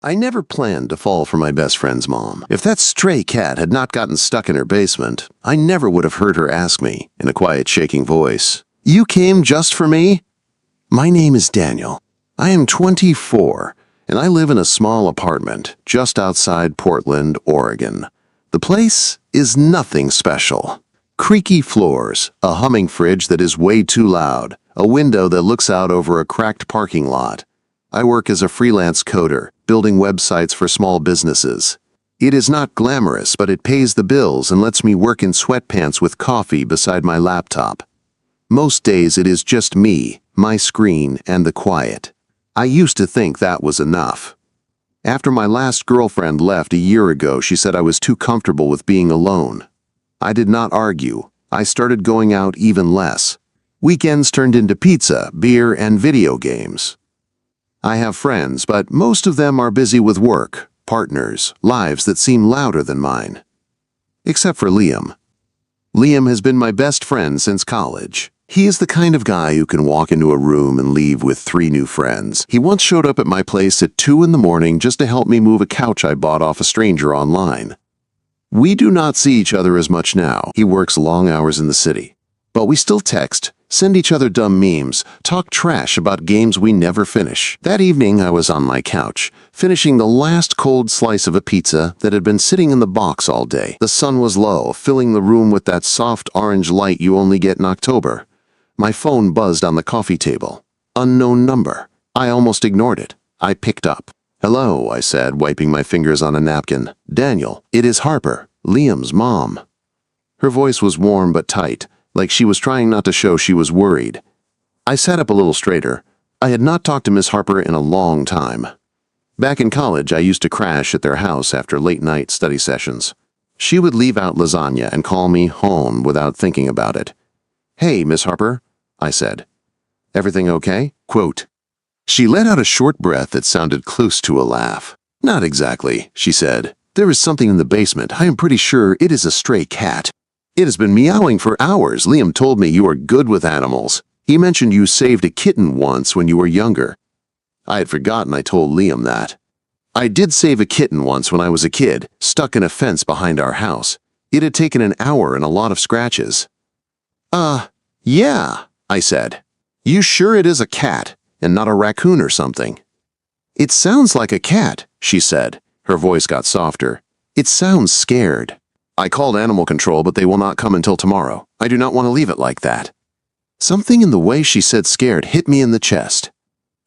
I never planned to fall for my best friend's mom. If that stray cat had not gotten stuck in her basement, I never would have heard her ask me, in a quiet, shaking voice, "You came just for me?" My name is Daniel. I am 24, and I live in a small apartment just outside Portland, Oregon. The place is nothing special. Creaky floors, a humming fridge that is way too loud, a window that looks out over a cracked parking lot. I work as a freelance coder, building websites for small businesses. It is not glamorous, but it pays the bills and lets me work in sweatpants with coffee beside my laptop. Most days it is just me, my screen, and the quiet. I used to think that was enough. After my last girlfriend left a year ago, she said I was too comfortable with being alone. I did not argue. I started going out even less. Weekends turned into pizza, beer, and video games. I have friends, but most of them are busy with work, partners, lives that seem louder than mine. Except for Liam. Liam has been my best friend since college. He is the kind of guy who can walk into a room and leave with 3 new friends. He once showed up at my place at 2 in the morning just to help me move a couch I bought off a stranger online. We do not see each other as much now. He works long hours in the city. But we still text, send each other dumb memes, talk trash about games we never finish. That evening I was on my couch, finishing the last cold slice of a pizza that had been sitting in the box all day. The sun was low, filling the room with that soft orange light you only get in October. My phone buzzed on the coffee table. Unknown number. I almost ignored it. I picked up. "Hello," I said, wiping my fingers on a napkin. "Daniel, it is Harper, Liam's mom." Her voice was warm but tight, like she was trying not to show she was worried. I sat up a little straighter. I had not talked to Miss Harper in a long time. Back in college, I used to crash at their house after late-night study sessions. She would leave out lasagna and call me home without thinking about it. "Hey, Miss Harper," I said. "Everything okay?" Quote. She let out a short breath that sounded close to a laugh. "Not exactly," she said. "There is something in the basement. I am pretty sure it is a stray cat. It has been meowing for hours. Liam told me you are good with animals. He mentioned you saved a kitten once when you were younger." I had forgotten I told Liam that. I did save a kitten once when I was a kid, stuck in a fence behind our house. It had taken an hour and a lot of scratches. Yeah," I said. "You sure it is a cat and not a raccoon or something?" "It sounds like a cat," she said. Her voice got softer. "It sounds scared. I called animal control, but they will not come until tomorrow. I do not want to leave it like that." Something in the way she said scared hit me in the chest.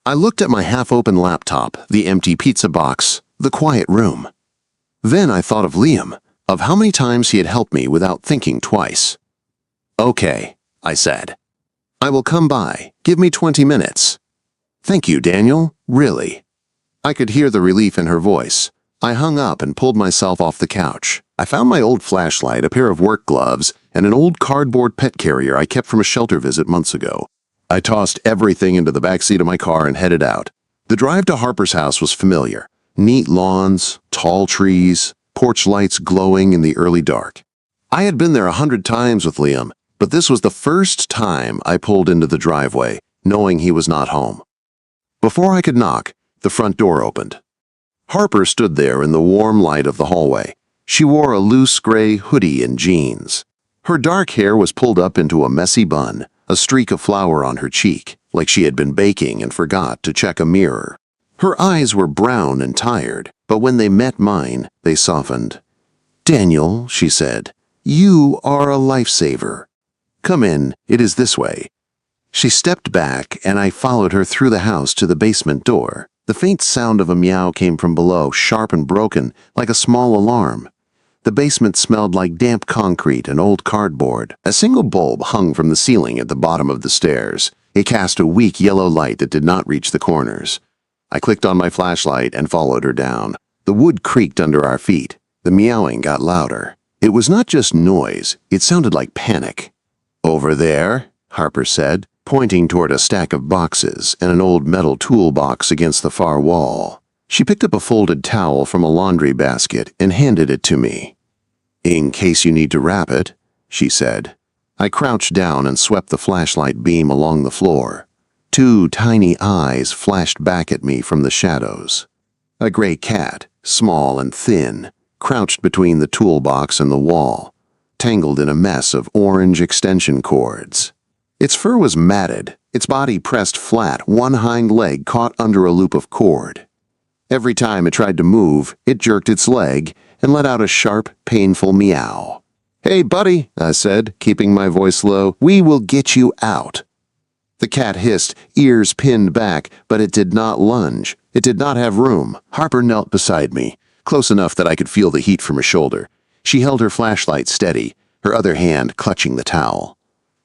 I looked at my half-open laptop, the empty pizza box, the quiet room. Then I thought of Liam, of how many times he had helped me without thinking twice. "Okay," I said. "I will come by. Give me 20 minutes. "Thank you, Daniel. Really." I could hear the relief in her voice. I hung up and pulled myself off the couch. I found my old flashlight, a pair of work gloves, and an old cardboard pet carrier I kept from a shelter visit months ago. I tossed everything into the backseat of my car and headed out. The drive to Harper's house was familiar. Neat lawns, tall trees, porch lights glowing in the early dark. I had been there 100 times with Liam, but this was the first time I pulled into the driveway, knowing he was not home. Before I could knock, the front door opened. Harper stood there in the warm light of the hallway. She wore a loose gray hoodie and jeans. Her dark hair was pulled up into a messy bun, a streak of flour on her cheek, like she had been baking and forgot to check a mirror. Her eyes were brown and tired, but when they met mine, they softened. "Daniel," she said, "you are a lifesaver. Come in, it is this way." She stepped back, and I followed her through the house to the basement door. The faint sound of a meow came from below, sharp and broken, like a small alarm. The basement smelled like damp concrete and old cardboard. A single bulb hung from the ceiling at the bottom of the stairs. It cast a weak yellow light that did not reach the corners. I clicked on my flashlight and followed her down. The wood creaked under our feet. The meowing got louder. It was not just noise, it sounded like panic. "Over there," Harper said, pointing toward a stack of boxes and an old metal toolbox against the far wall. She picked up a folded towel from a laundry basket and handed it to me. "In case you need to wrap it," she said. I crouched down and swept the flashlight beam along the floor. 2 tiny eyes flashed back at me from the shadows. A gray cat, small and thin, crouched between the toolbox and the wall, tangled in a mess of orange extension cords. Its fur was matted, its body pressed flat, one hind leg caught under a loop of cord. Every time it tried to move, it jerked its leg and let out a sharp, painful meow. "Hey, buddy," I said, keeping my voice low, "we will get you out." The cat hissed, ears pinned back, but it did not lunge. It did not have room. Harper knelt beside me, close enough that I could feel the heat from her shoulder. She held her flashlight steady, her other hand clutching the towel.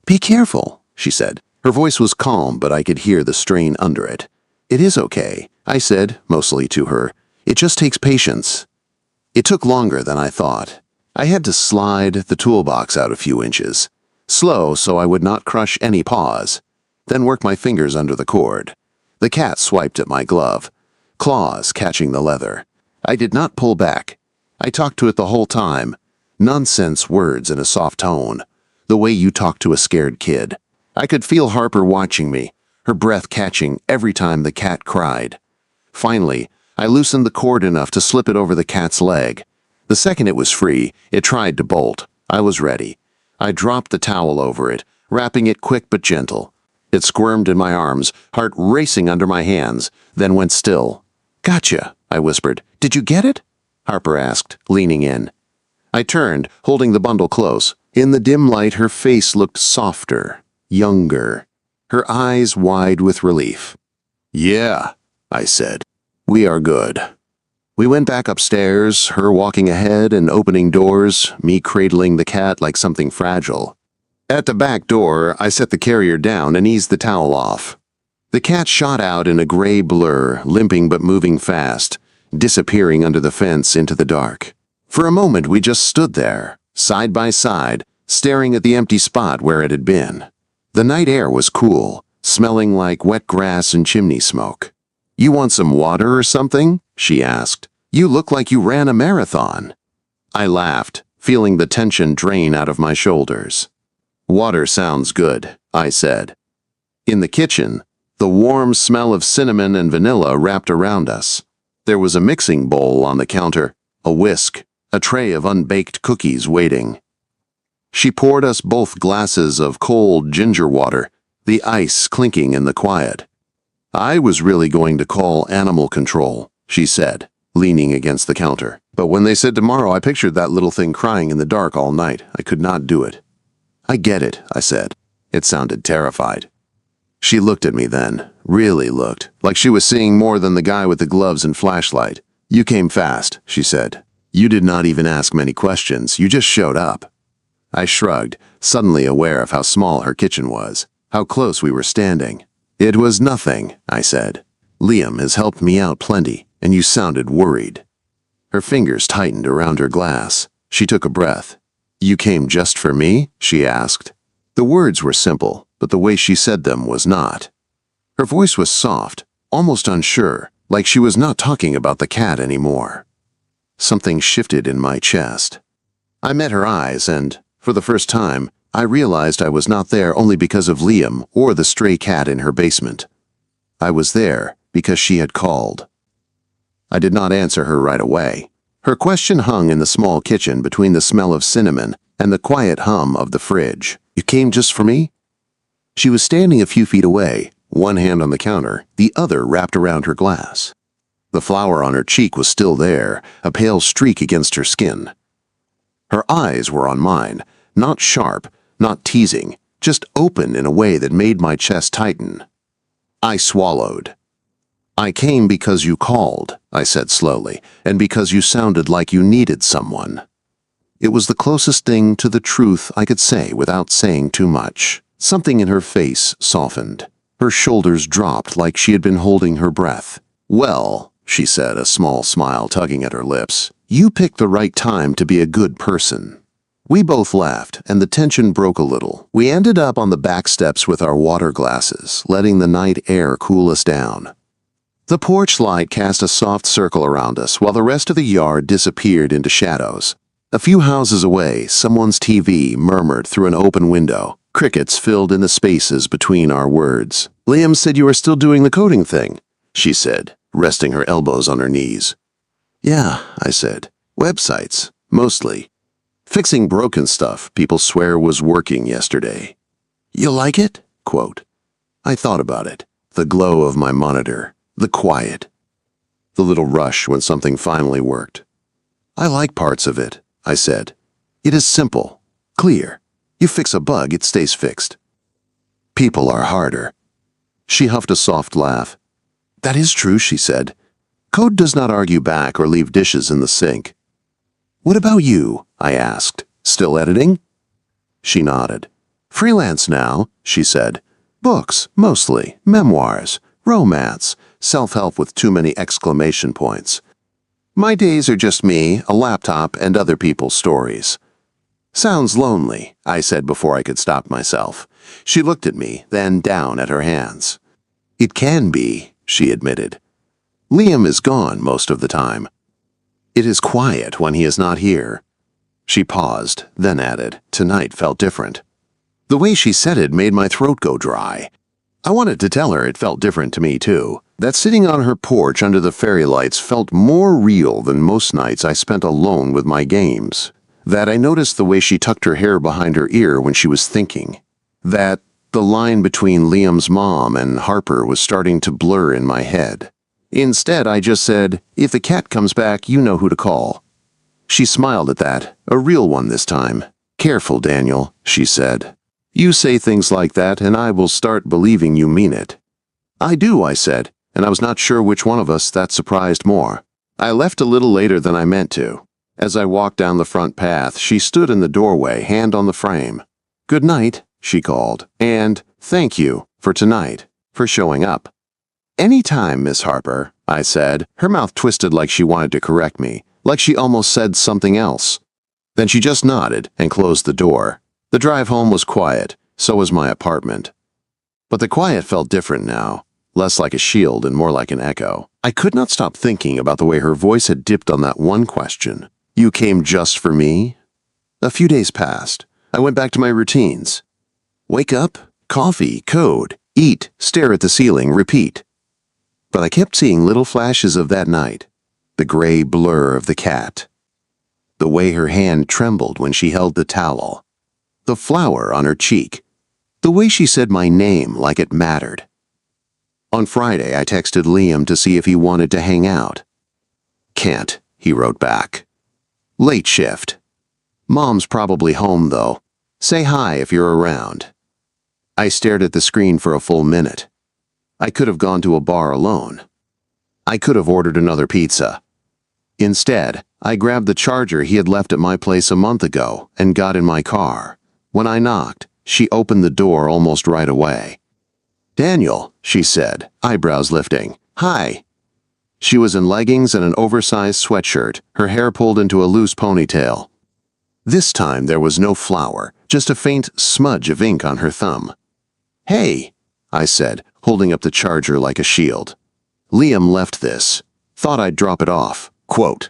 "Be careful," she said. Her voice was calm, but I could hear the strain under it. "It is okay," I said, mostly to her. "It just takes patience." It took longer than I thought. I had to slide the toolbox out a few inches, slow so I would not crush any paws, then work my fingers under the cord. The cat swiped at my glove, claws catching the leather. I did not pull back. I talked to it the whole time. Nonsense words in a soft tone, the way you talk to a scared kid. I could feel Harper watching me, her breath catching every time the cat cried. Finally, I loosened the cord enough to slip it over the cat's leg. The second it was free, it tried to bolt. I was ready. I dropped the towel over it, wrapping it quick but gentle. It squirmed in my arms, heart racing under my hands, then went still. "Gotcha," I whispered. "Did you get it?" Harper asked, leaning in. I turned, holding the bundle close. In the dim light, her face looked softer, younger, her eyes wide with relief. "Yeah," I said. "We are good." We went back upstairs, her walking ahead and opening doors, me cradling the cat like something fragile. At the back door, I set the carrier down and eased the towel off. The cat shot out in a gray blur, limping but moving fast, disappearing under the fence into the dark. For a moment, we just stood there, side by side, staring at the empty spot where it had been. The night air was cool, smelling like wet grass and chimney smoke. "You want some water or something?" she asked. "You look like you ran a marathon." I laughed, feeling the tension drain out of my shoulders. "Water sounds good," I said. In the kitchen, the warm smell of cinnamon and vanilla wrapped around us. There was a mixing bowl on the counter, a whisk, a tray of unbaked cookies waiting. She poured us both glasses of cold ginger water, the ice clinking in the quiet. "I was really going to call animal control," she said, leaning against the counter. "But when they said tomorrow, I pictured that little thing crying in the dark all night. I could not do it." "I get it," I said. It sounded terrified. She looked at me then, really looked, like she was seeing more than the guy with the gloves and flashlight. "You came fast," she said. "You did not even ask many questions. You just showed up." I shrugged, suddenly aware of how small her kitchen was, how close we were standing. "It was nothing," I said. "Liam has helped me out plenty, and you sounded worried." Her fingers tightened around her glass. She took a breath. "You came just for me?" she asked. The words were simple, but the way she said them was not. Her voice was soft, almost unsure, like she was not talking about the cat anymore. Something shifted in my chest. I met her eyes and, for the first time, I realized I was not there only because of Liam or the stray cat in her basement. I was there because she had called. I did not answer her right away. Her question hung in the small kitchen between the smell of cinnamon and the quiet hum of the fridge. "You came just for me?" She was standing a few feet away, one hand on the counter, the other wrapped around her glass. The flower on her cheek was still there, a pale streak against her skin. Her eyes were on mine, not sharp, not teasing, just open in a way that made my chest tighten. I swallowed. "I came because you called," I said slowly, "and because you sounded like you needed someone." It was the closest thing to the truth I could say without saying too much. Something in her face softened. Her shoulders dropped like she had been holding her breath. "Well," she said, a small smile tugging at her lips, "you picked the right time to be a good person." We both laughed, and the tension broke a little. We ended up on the back steps with our water glasses, letting the night air cool us down. The porch light cast a soft circle around us while the rest of the yard disappeared into shadows. A few houses away, someone's TV murmured through an open window. Crickets filled in the spaces between our words. "Liam said you were still doing the coding thing," she said. resting her elbows on her knees. Yeah, I said. Websites, mostly. Fixing broken stuff people swear was working yesterday. You like it? Quote. I thought about it. The glow of my monitor. The quiet. The little rush when something finally worked. I like parts of it, I said. It is simple, clear. You fix a bug, it stays fixed. People are harder. She huffed a soft laugh. That is true, she said. Code does not argue back or leave dishes in the sink. What about you? I asked. Still editing? She nodded. Freelance now, she said. Books, mostly, memoirs, romance, self-help with too many exclamation points. My days are just me, a laptop, and other people's stories. Sounds lonely, I said before I could stop myself. She looked at me, then down at her hands. It can be, she admitted. Liam is gone most of the time. It is quiet when he is not here. She paused, then added, tonight felt different. The way she said it made my throat go dry. I wanted to tell her it felt different to me too, that sitting on her porch under the fairy lights felt more real than most nights I spent alone with my games. That I noticed the way she tucked her hair behind her ear when she was thinking. That the line between Liam's mom and Harper was starting to blur in my head. Instead, I just said, if the cat comes back, you know who to call. She smiled at that, a real one this time. Careful, Daniel, she said. You say things like that and I will start believing you mean it. I do, I said, and I was not sure which one of us that surprised more. I left a little later than I meant to. As I walked down the front path, she stood in the doorway, hand on the frame. Good night, she called, and thank you for tonight, for showing up. Any time, Miss Harper, I said, her mouth twisted like she wanted to correct me, like she almost said something else. Then she just nodded and closed the door. The drive home was quiet, so was my apartment. But the quiet felt different now, less like a shield and more like an echo. I could not stop thinking about the way her voice had dipped on that one question. You came just for me? A few days passed. I went back to my routines. Wake up, coffee, code, eat, stare at the ceiling, repeat. But I kept seeing little flashes of that night. The gray blur of the cat. The way her hand trembled when she held the towel. The flower on her cheek. The way she said my name like it mattered. On Friday, I texted Liam to see if he wanted to hang out. Can't, he wrote back. Late shift. Mom's probably home, though. Say hi if you're around. I stared at the screen for a full minute. I could have gone to a bar alone. I could have ordered another pizza. Instead, I grabbed the charger he had left at my place a month ago and got in my car. When I knocked, she opened the door almost right away. Daniel, she said, eyebrows lifting. Hi. She was in leggings and an oversized sweatshirt, her hair pulled into a loose ponytail. This time there was no flower, just a faint smudge of ink on her thumb. Hey, I said, holding up the charger like a shield. Liam left this. Thought I'd drop it off. Quote,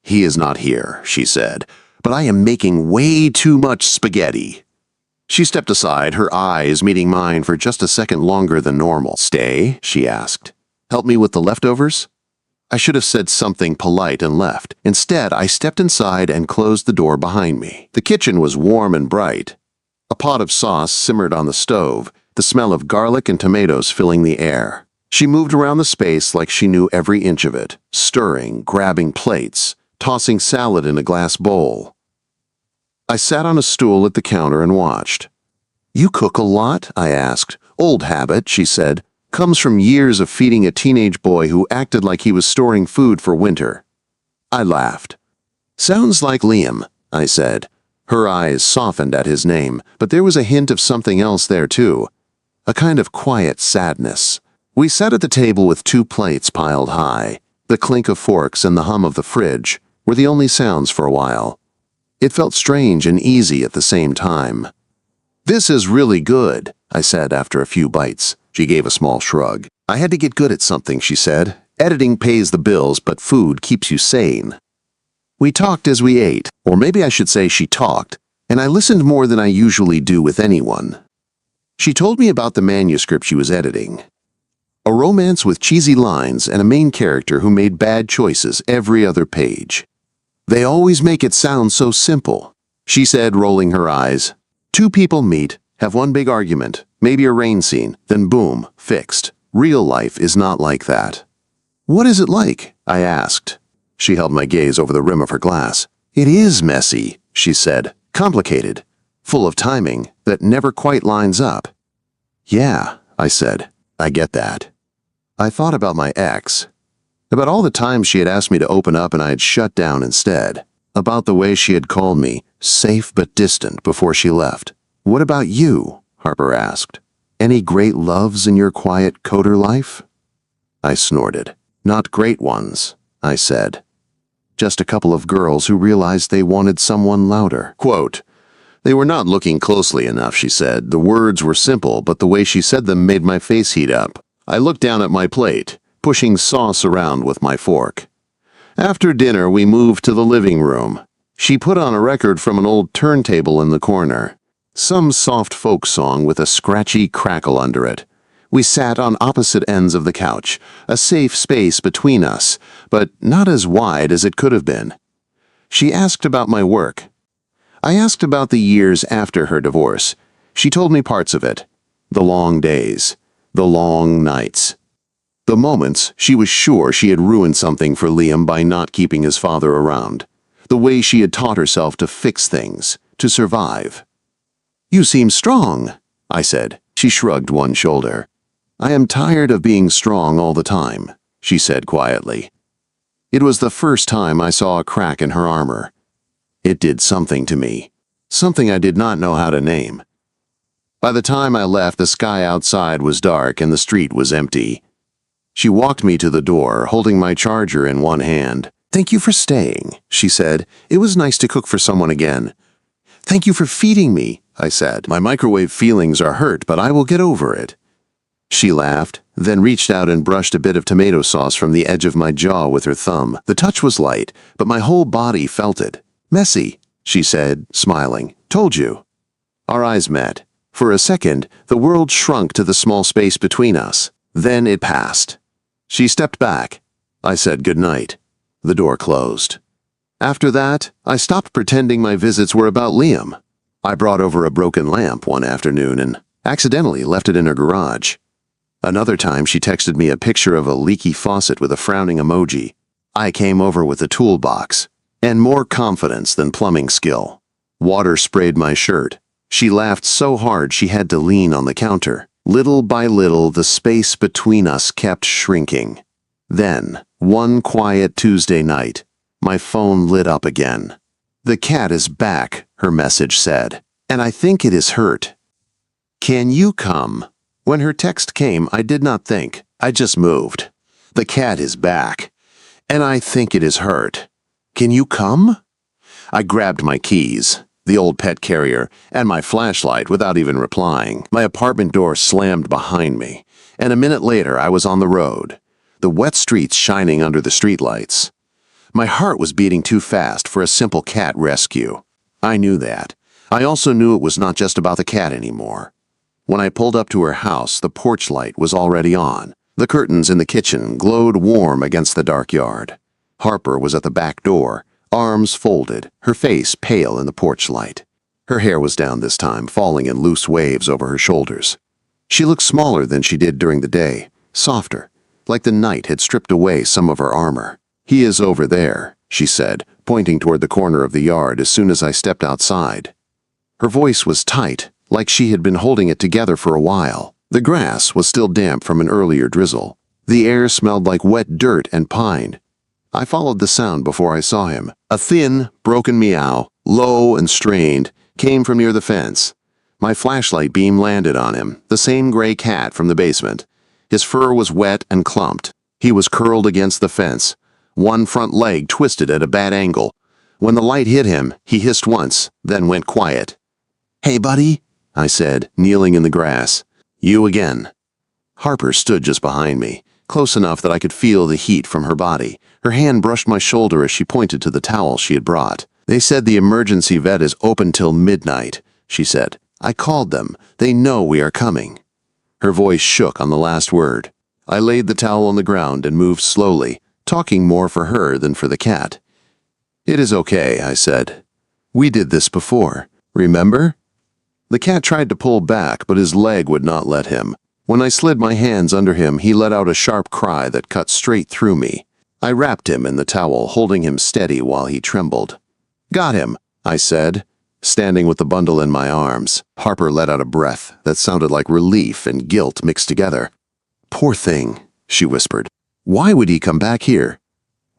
he is not here, she said, but I am making way too much spaghetti. She stepped aside, her eyes meeting mine for just a second longer than normal. Stay, she asked. Help me with the leftovers? I should have said something polite and left. Instead, I stepped inside and closed the door behind me. The kitchen was warm and bright. A pot of sauce simmered on the stove, the smell of garlic and tomatoes filling the air. She moved around the space like she knew every inch of it, stirring, grabbing plates, tossing salad in a glass bowl. I sat on a stool at the counter and watched. You cook a lot? I asked. Old habit, she said. Comes from years of feeding a teenage boy who acted like he was storing food for winter. I laughed. Sounds like Liam, I said. Her eyes softened at his name, but there was a hint of something else there too. A kind of quiet sadness. We sat at the table with 2 plates piled high. The clink of forks and the hum of the fridge were the only sounds for a while. It felt strange and easy at the same time. This is really good, I said after a few bites. She gave a small shrug. I had to get good at something, she said. Editing pays the bills, but food keeps you sane. We talked as we ate, or maybe I should say she talked, and I listened more than I usually do with anyone. She told me about the manuscript she was editing. A romance with cheesy lines and a main character who made bad choices every other page. They always make it sound so simple, she said, rolling her eyes. Two people meet, have one big argument, maybe a rain scene, then boom, fixed. Real life is not like that. What is it like? I asked. She held my gaze over the rim of her glass. It is messy, she said. Complicated. Full of timing that never quite lines up. Yeah, I said. I get that. I thought about my ex. About all the times she had asked me to open up and I had shut down instead. About the way she had called me safe but distant before she left. What about you? Harper asked. Any great loves in your quiet coder life? I snorted. Not great ones, I said. Just a couple of girls who realized they wanted someone louder. Quote, they were not looking closely enough, she said. The words were simple, but the way she said them made my face heat up. I looked down at my plate, pushing sauce around with my fork. After dinner, we moved to the living room. She put on a record from an old turntable in the corner. Some soft folk song with a scratchy crackle under it. We sat on opposite ends of the couch, a safe space between us, but not as wide as it could have been. She asked about my work. I asked about the years after her divorce. She told me parts of it. The long days. The long nights. The moments she was sure she had ruined something for Liam by not keeping his father around. The way she had taught herself to fix things, to survive. You seem strong, I said. She shrugged one shoulder. I am tired of being strong all the time, she said quietly. It was the first time I saw a crack in her armor. It did something to me, something I did not know how to name. By the time I left, the sky outside was dark and the street was empty. She walked me to the door, holding my charger in one hand. Thank you for staying, she said. It was nice to cook for someone again. Thank you for feeding me, I said. My microwave feelings are hurt, but I will get over it. She laughed, then reached out and brushed a bit of tomato sauce from the edge of my jaw with her thumb. The touch was light, but my whole body felt it. Messy, she said, smiling. Told you. Our eyes met. For a second, the world shrunk to the small space between us. Then it passed. She stepped back. I said goodnight. The door closed. After that, I stopped pretending my visits were about Liam. I brought over a broken lamp one afternoon and accidentally left it in her garage. Another time she texted me a picture of a leaky faucet with a frowning emoji. I came over with a toolbox. And more confidence than plumbing skill. Water sprayed my shirt. She laughed so hard she had to lean on the counter. Little by little, the space between us kept shrinking. Then, one quiet Tuesday night, my phone lit up again. The cat is back, her message said, and I think it is hurt. Can you come? When her text came, I did not think. I just moved. The cat is back, and I think it is hurt. Can you come? I grabbed my keys, the old pet carrier, and my flashlight without even replying. My apartment door slammed behind me, and a minute later I was on the road, the wet streets shining under the streetlights. My heart was beating too fast for a simple cat rescue. I knew that. I also knew it was not just about the cat anymore. When I pulled up to her house, the porch light was already on. The curtains in the kitchen glowed warm against the dark yard. Harper was at the back door, arms folded, her face pale in the porch light. Her hair was down this time, falling in loose waves over her shoulders. She looked smaller than she did during the day, softer, like the night had stripped away some of her armor. He is over there, she said, pointing toward the corner of the yard as soon as I stepped outside. Her voice was tight, like she had been holding it together for a while. The grass was still damp from an earlier drizzle. The air smelled like wet dirt and pine. I followed the sound before I saw him. A thin, broken meow, low and strained, came from near the fence. My flashlight beam landed on him, the same gray cat from the basement. His fur was wet and clumped. He was curled against the fence, one front leg twisted at a bad angle. When the light hit him, he hissed once, then went quiet. Hey, buddy, I said, kneeling in the grass. You again. Harper stood just behind me, close enough that I could feel the heat from her body. Her hand brushed my shoulder as she pointed to the towel she had brought. They said the emergency vet is open till midnight, she said. I called them. They know we are coming. Her voice shook on the last word. I laid the towel on the ground and moved slowly, talking more for her than for the cat. "It is okay," I said. "We did this before, remember?" The cat tried to pull back, but his leg would not let him. When I slid my hands under him, he let out a sharp cry that cut straight through me. I wrapped him in the towel, holding him steady while he trembled. "Got him," I said, standing with the bundle in my arms. Harper let out a breath that sounded like relief and guilt mixed together. "Poor thing," she whispered. "Why would he come back here?"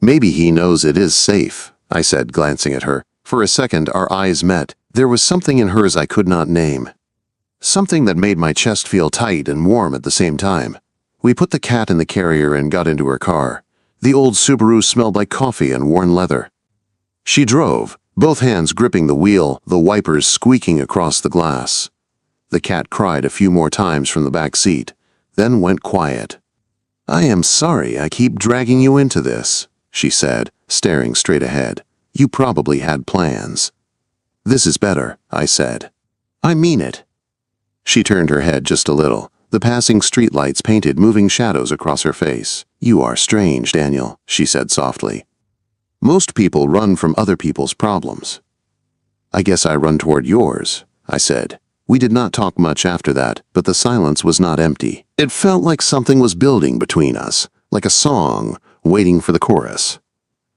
"Maybe he knows it is safe," I said, glancing at her. For a second, our eyes met. There was something in hers I could not name. Something that made my chest feel tight and warm at the same time. We put the cat in the carrier and got into her car. The old Subaru smelled like coffee and worn leather. She drove, both hands gripping the wheel, the wipers squeaking across the glass. The cat cried a few more times from the back seat, then went quiet. "I am sorry I keep dragging you into this," she said, staring straight ahead. "You probably had plans." "This is better," I said. "I mean it." She turned her head just a little. The passing streetlights painted moving shadows across her face. "You are strange, Daniel," she said softly. "Most people run from other people's problems." "I guess I run toward yours," I said. We did not talk much after that, but the silence was not empty. It felt like something was building between us, like a song waiting for the chorus.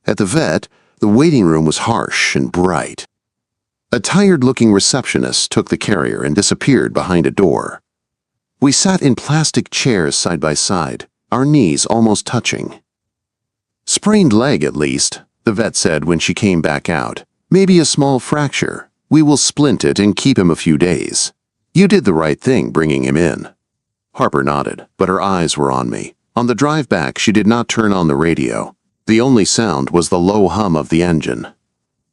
At the vet, the waiting room was harsh and bright. A tired-looking receptionist took the carrier and disappeared behind a door. We sat in plastic chairs side by side, our knees almost touching. "Sprained leg, at least," the vet said when she came back out. "Maybe a small fracture. We will splint it and keep him a few days. You did the right thing bringing him in." Harper nodded, but her eyes were on me. On the drive back, she did not turn on the radio. The only sound was the low hum of the engine.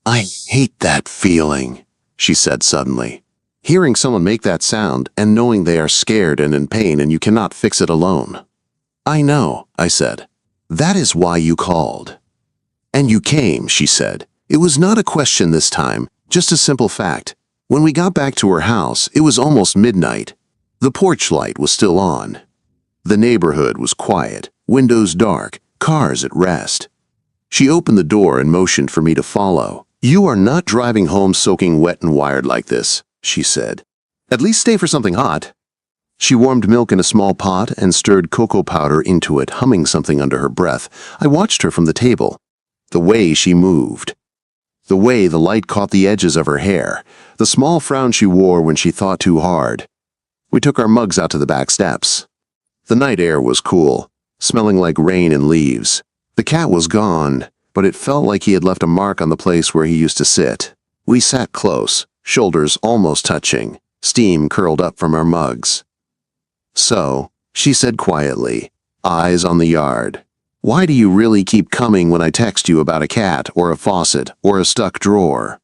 "I hate that feeling," she said suddenly. Hearing someone make that sound and knowing they are scared and in pain and you cannot fix it alone. "I know," I said. "That is why you called." "And you came," she said. It was not a question this time, just a simple fact. When we got back to her house, it was almost midnight. The porch light was still on. The neighborhood was quiet, windows dark, cars at rest. She opened the door and motioned for me to follow. "You are not driving home soaking wet and wired like this," she said. "At least stay for something hot." She warmed milk in a small pot and stirred cocoa powder into it, humming something under her breath. I watched her from the table. The way she moved. The way the light caught the edges of her hair. The small frown she wore when she thought too hard. We took our mugs out to the back steps. The night air was cool, smelling like rain and leaves. The cat was gone, but it felt like he had left a mark on the place where he used to sit. We sat close, shoulders almost touching, steam curled up from our mugs. "So," she said quietly, eyes on the yard, "why do you really keep coming when I text you about a cat or a faucet or a stuck drawer?"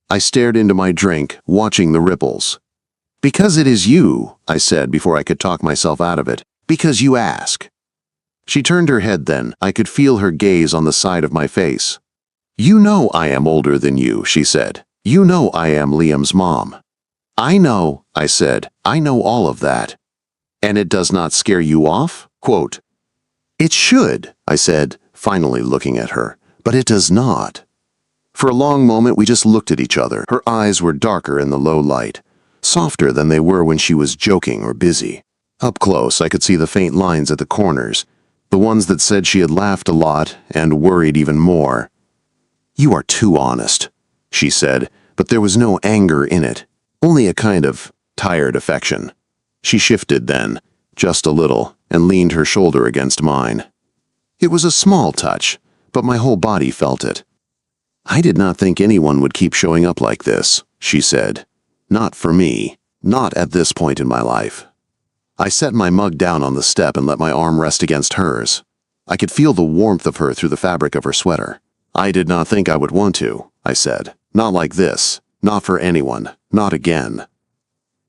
I stared into my drink, watching the ripples. "Because it is you," I said before I could talk myself out of it. "Because you ask." She turned her head then. I could feel her gaze on the side of my face. "You know I am older than you," she said. "You know I am Liam's mom." "I know," I said. "I know all of that." "And it does not scare you off?" Quote. "It should," I said, finally looking at her. "But it does not." For a long moment we just looked at each other. Her eyes were darker in the low light, softer than they were when she was joking or busy. Up close I could see the faint lines at the corners, the ones that said she had laughed a lot and worried even more. "You are too honest," she said, but there was no anger in it, only a kind of tired affection. She shifted then, just a little, and leaned her shoulder against mine. It was a small touch, but my whole body felt it. "I did not think anyone would keep showing up like this," she said. "Not for me, not at this point in my life." I set my mug down on the step and let my arm rest against hers. I could feel the warmth of her through the fabric of her sweater. "I did not think I would want to," I said. "Not like this. Not for anyone. Not again."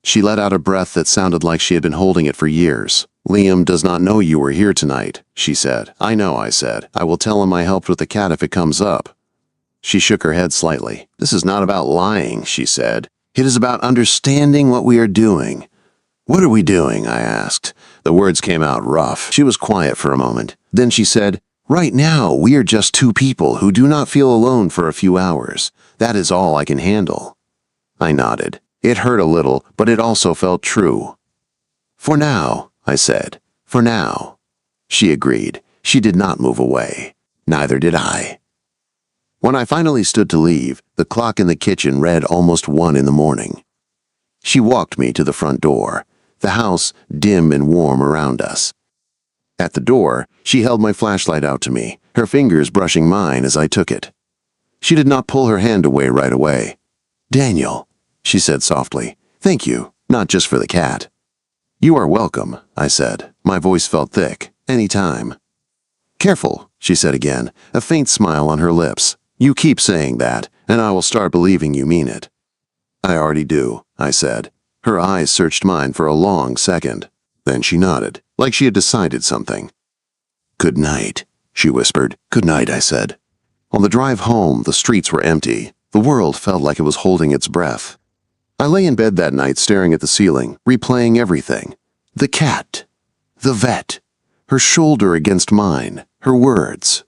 She let out a breath that sounded like she had been holding it for years. "Liam does not know you were here tonight," she said. "I know," I said. "I will tell him I helped with the cat if it comes up." She shook her head slightly. "This is not about lying," she said. "It is about understanding what we are doing. "What are we doing?" I asked. The words came out rough. She was quiet for a moment. Then she said, "Right now, we are just two people who do not feel alone for a few hours. That is all I can handle." I nodded. It hurt a little, but it also felt true. "For now," I said. "For now." She agreed. She did not move away. Neither did I. When I finally stood to leave, the clock in the kitchen read almost 1 in the morning. She walked me to the front door, the house dim and warm around us. At the door, she held my flashlight out to me, her fingers brushing mine as I took it. She did not pull her hand away right away. "Daniel," she said softly, "thank you, not just for the cat." "You are welcome," I said. My voice felt thick. "Any time." "Careful," she said again, a faint smile on her lips. "You keep saying that, and I will start believing you mean it." "I already do," I said. Her eyes searched mine for a long second. Then she nodded, like she had decided something. "Good night," she whispered. "Good night," I said. On the drive home, the streets were empty. The world felt like it was holding its breath. I lay in bed that night staring at the ceiling, replaying everything. The cat. The vet. Her shoulder against mine. Her words.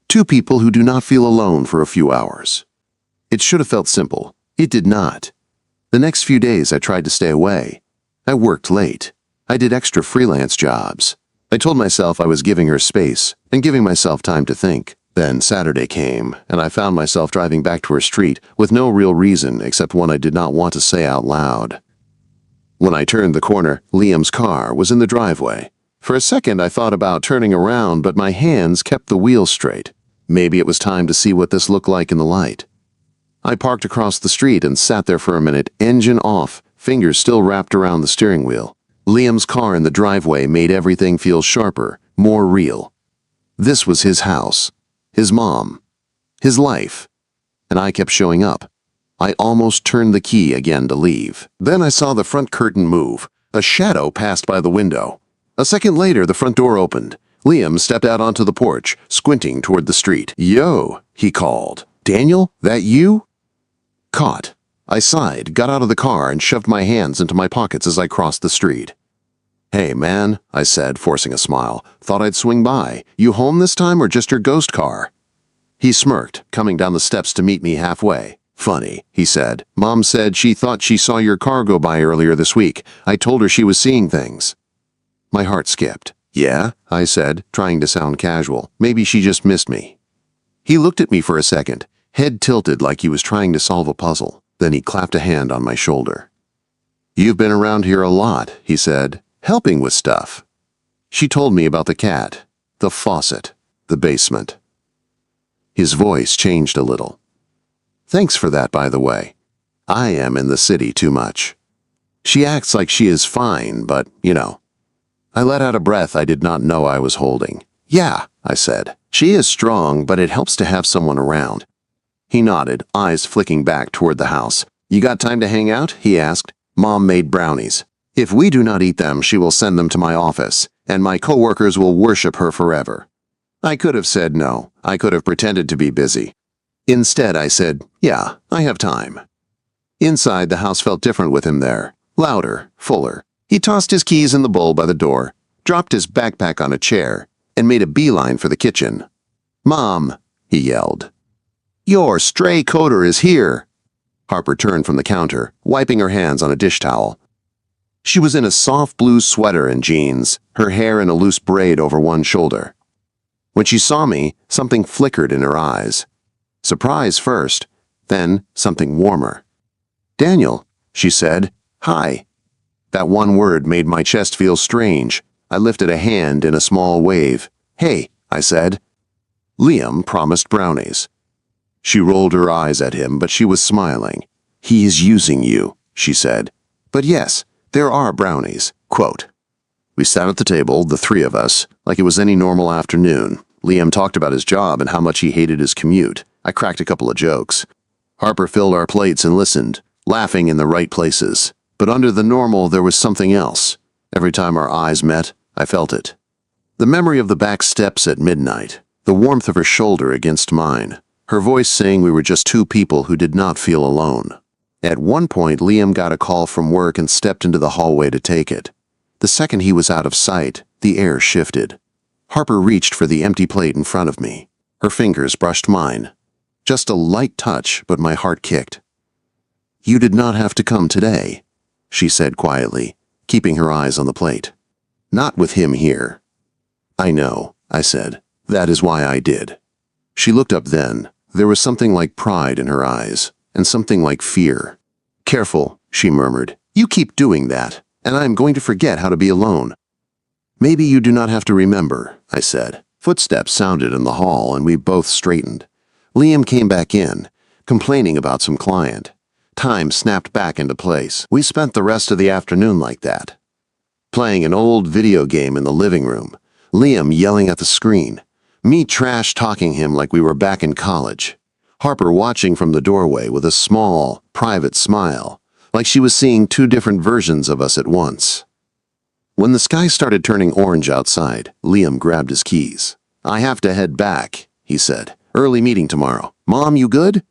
Two people who do not feel alone for a few hours. It should have felt simple. It did not. The next few days I tried to stay away. I worked late. I did extra freelance jobs. I told myself I was giving her space and giving myself time to think. Then Saturday came, and I found myself driving back to her street with no real reason except one I did not want to say out loud. When I turned the corner, Liam's car was in the driveway. For a second I thought about turning around, but my hands kept the wheel straight. Maybe it was time to see what this looked like in the light. I parked across the street and sat there for a minute, engine off, fingers still wrapped around the steering wheel. Liam's car in the driveway made everything feel sharper, more real. This was his house. His mom. His life. And I kept showing up. I almost turned the key again to leave. Then I saw the front curtain move. A shadow passed by the window. A second later, the front door opened. Liam stepped out onto the porch, squinting toward the street. "Yo," he called. "Daniel, that you?" Caught. I sighed, got out of the car, and shoved my hands into my pockets as I crossed the street. "Hey, man," I said, forcing a smile. "Thought I'd swing by. You home this time or just your ghost car?" He smirked, coming down the steps to meet me halfway. "Funny," he said. "Mom said she thought she saw your car go by earlier this week. I told her she was seeing things." My heart skipped. "Yeah?" I said, trying to sound casual. Maybe she just missed me. He looked at me for a second, head tilted like he was trying to solve a puzzle. Then he clapped a hand on my shoulder. "You've been around here a lot," he said. "Helping with stuff." She told me about the cat, the faucet, the basement. His voice changed a little. "Thanks for that, by the way. I am in the city too much. She acts like she is fine, but, you know." I let out a breath I did not know I was holding. "Yeah," I said. "She is strong, but it helps to have someone around." He nodded, eyes flicking back toward the house. "You got time to hang out?" he asked. "Mom made brownies. If we do not eat them, she will send them to my office, and my coworkers will worship her forever." I could have said no. I could have pretended to be busy. Instead, I said, "Yeah, I have time." Inside, the house felt different with him there. Louder, fuller. He tossed his keys in the bowl by the door, dropped his backpack on a chair, and made a beeline for the kitchen. "Mom," he yelled. "Your stray coder is here." Harper turned from the counter, wiping her hands on a dish towel. She was in a soft blue sweater and jeans, her hair in a loose braid over one shoulder. When she saw me, something flickered in her eyes. Surprise first, then something warmer. "Daniel," she said. "Hi." That one word made my chest feel strange. I lifted a hand in a small wave. "Hey," I said. Liam promised brownies. She rolled her eyes at him, but she was smiling. "He is using you," she said. "But yes, there are brownies." Quote. We sat at the table, the three of us, like it was any normal afternoon. Liam talked about his job and how much he hated his commute. I cracked a couple of jokes. Harper filled our plates and listened, laughing in the right places. But under the normal, there was something else. Every time our eyes met, I felt it. The memory of the back steps at midnight, the warmth of her shoulder against mine, her voice saying we were just two people who did not feel alone. At one point, Liam got a call from work and stepped into the hallway to take it. The second he was out of sight, the air shifted. Harper reached for the empty plate in front of me. Her fingers brushed mine. Just a light touch, but my heart kicked. "You did not have to come today," she said quietly, keeping her eyes on the plate. "Not with him here." "I know," I said. "That is why I did." She looked up then. There was something like pride in her eyes, and something like fear. "Careful," she murmured. "You keep doing that, and I am going to forget how to be alone." "Maybe you do not have to remember," I said. Footsteps sounded in the hall, and we both straightened. Liam came back in, complaining about some client. Time snapped back into place. We spent the rest of the afternoon like that. Playing an old video game in the living room, Liam yelling at the screen, me trash-talking him like we were back in college, Harper watching from the doorway with a small, private smile, like she was seeing two different versions of us at once. When the sky started turning orange outside, Liam grabbed his keys. "I have to head back," he said. "Early meeting tomorrow. Mom, you good?"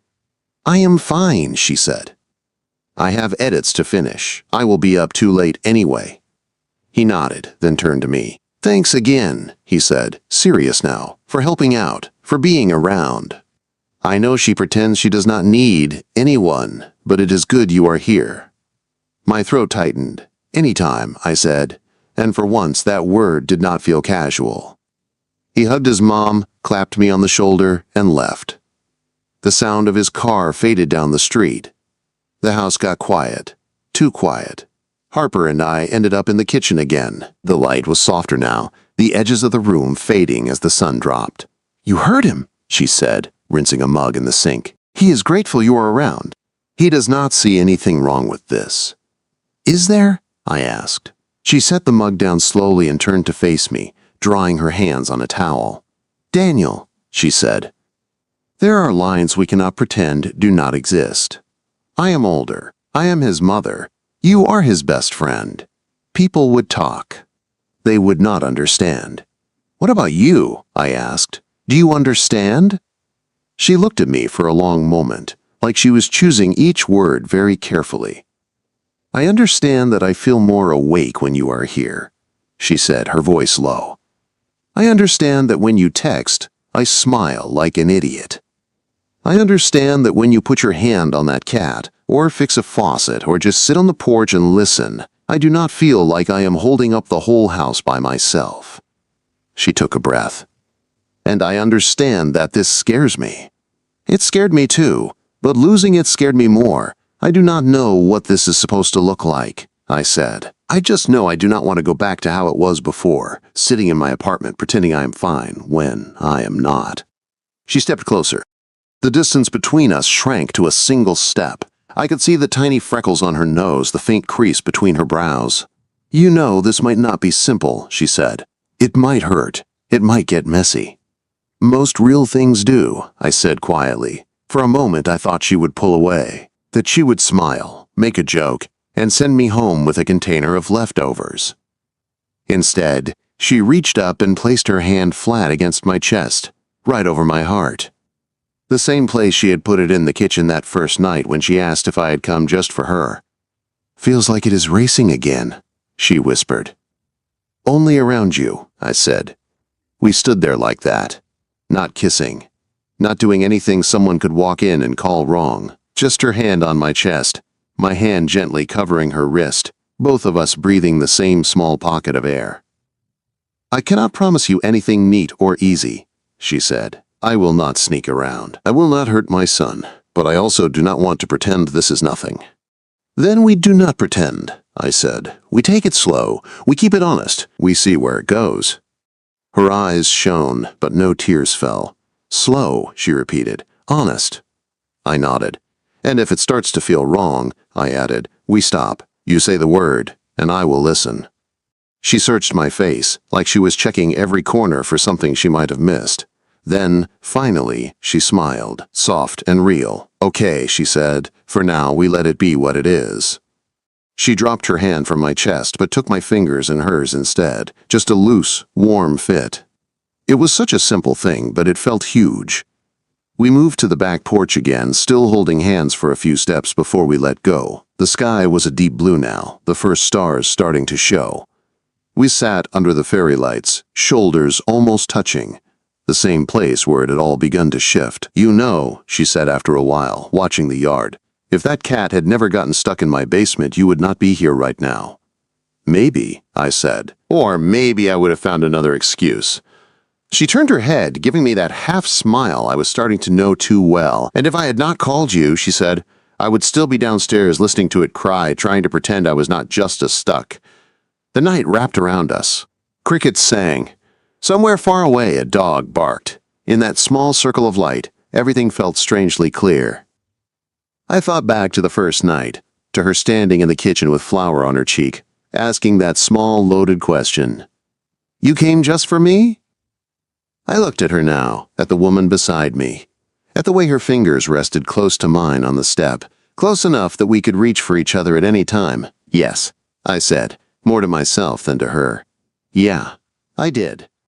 "I am fine," she said. "I have edits to finish. I will be up too late anyway." He nodded, then turned to me. "Thanks again," he said, serious now, "for helping out, for being around. I know she pretends she does not need anyone, but it is good you are here." My throat tightened. "Anytime," I said, and for once that word did not feel casual. He hugged his mom, clapped me on the shoulder, and left. The sound of his car faded down the street. The house got quiet, too quiet. Harper and I ended up in the kitchen again. The light was softer now, the edges of the room fading as the sun dropped. "You heard him," she said, rinsing a mug in the sink. "He is grateful you are around. He does not see anything wrong with this." "Is there?" I asked. She set the mug down slowly and turned to face me, drying her hands on a towel. "Daniel," she said, "there are lines we cannot pretend do not exist. I am older. I am his mother. You are his best friend. People would talk. They would not understand." "What about you?" I asked. "Do you understand?" She looked at me for a long moment, like she was choosing each word very carefully. "I understand that I feel more awake when you are here," she said, her voice low. "I understand that when you text, I smile like an idiot. I understand that when you put your hand on that cat, or fix a faucet, or just sit on the porch and listen, I do not feel like I am holding up the whole house by myself." She took a breath. "And I understand that this scares me. It scared me too, but losing it scared me more. I do not know what this is supposed to look like," I said. "I just know I do not want to go back to how it was before, sitting in my apartment pretending I am fine when I am not." She stepped closer. The distance between us shrank to a single step. I could see the tiny freckles on her nose, the faint crease between her brows. "You know, this might not be simple," she said. "It might hurt. It might get messy." "Most real things do," I said quietly. For a moment I thought she would pull away, that she would smile, make a joke, and send me home with a container of leftovers. Instead, she reached up and placed her hand flat against my chest, right over my heart. The same place she had put it in the kitchen that first night when she asked if I had come just for her. "Feels like it is racing again," she whispered. "Only around you," I said. We stood there like that, not kissing, not doing anything someone could walk in and call wrong, just her hand on my chest, my hand gently covering her wrist, both of us breathing the same small pocket of air. "I cannot promise you anything neat or easy," she said. "I will not sneak around. I will not hurt my son, but I also do not want to pretend this is nothing." "Then we do not pretend," I said. "We take it slow. We keep it honest. We see where it goes." Her eyes shone, but no tears fell. "Slow," she repeated. "Honest." I nodded. "And if it starts to feel wrong," I added, "we stop. You say the word, and I will listen." She searched my face, like she was checking every corner for something she might have missed. Then, finally, she smiled, soft and real. "Okay," she said, "for now we let it be what it is." She dropped her hand from my chest but took my fingers in hers instead, just a loose, warm fit. It was such a simple thing, but it felt huge. We moved to the back porch again, still holding hands for a few steps before we let go. The sky was a deep blue now, the first stars starting to show. We sat under the fairy lights, shoulders almost touching, the same place where it had all begun to shift. "You know," she said after a while, watching the yard, "if that cat had never gotten stuck in my basement, you would not be here right now." "Maybe," I said. Or maybe I would have found another excuse. She turned her head, giving me that half smile I was starting to know too well. "And if I had not called you," she said, "I would still be downstairs listening to it cry, trying to pretend I was not just as stuck." The night wrapped around us. Crickets sang. Somewhere far away, a dog barked. In that small circle of light, everything felt strangely clear. I thought back to the first night, to her standing in the kitchen with flour on her cheek, asking that small, loaded question. "You came just for me?" I looked at her now, at the woman beside me, at the way her fingers rested close to mine on the step, close enough that we could reach for each other at any time. "Yes," I said, more to myself than to her. "Yeah, I did."